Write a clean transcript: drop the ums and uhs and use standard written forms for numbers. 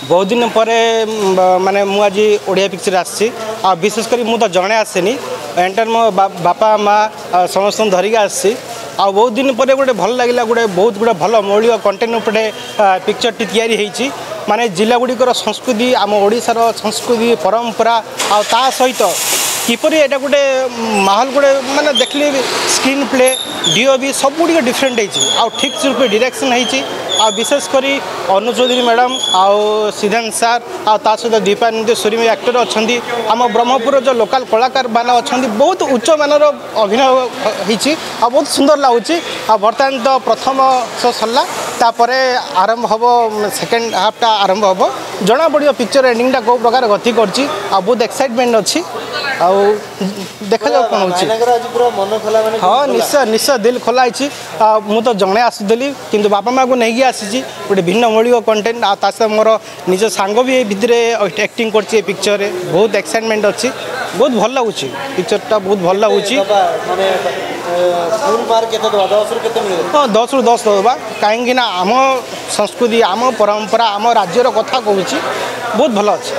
बहुत दिन पर माने मु आज ओडिया पिक्चर आसी विशेषकर मु तो जड़े आसेनी एंटर मो बापा माँ समस्त धरिक आसी आ बहुत दिन पर गोटे भल लगे गोटे बहुत गुड़ा भल मौलिक कंटेन्ट उपरे पिक्चर टी तैयारी माने जिला गुड़िकर संस्कृति आम ओडिशार संस्कृति परंपरा आ ता सहित किपरि एटा गोटे माहौल गोटे माने देखली स्क्रीन प्ले डीओ भी सब गुड़ डिफरेंट हो ठीक रूप डायरेक्शन हो विशेषकर अनु चौधरी मैडम आउ सिद्धांत सार आ सहित दीपानंद सूर्य एक्टर अच्छा आम ब्रह्मपुर जो लोकल कलाकार मान अच्छा बहुत उच्च मानर अभिनय होती बहुत सुंदर लगुच बर्तमान तो प्रथम शो सरला तापरे आरंभ हम सेकेंड हाफटा आरंभ हम जना पड़ो पिक्चर एंडिंगटा कौ प्रकार गति कर बहुत एक्साइटमेंट अच्छी देखा जाओ कौन हो हाँ निश्चय निश्चय दिल खोला मु तो जड़े आसुली कि बापा माँ को नहीं आसी गोटे भिन्न मौलिक कंटेंट आ मोर निज सांग भी भितर एक्टिंग कर पिक्चर बहुत एक्साइटमेंट अच्छी बहुत भल लगुच पिक्चरटा बहुत भल लगुच हाँ 10 रु 10 दबा कहीं आम संस्कृति आम परंपरा आम राज्यर कथा कहूँ बहुत भल अच्छे।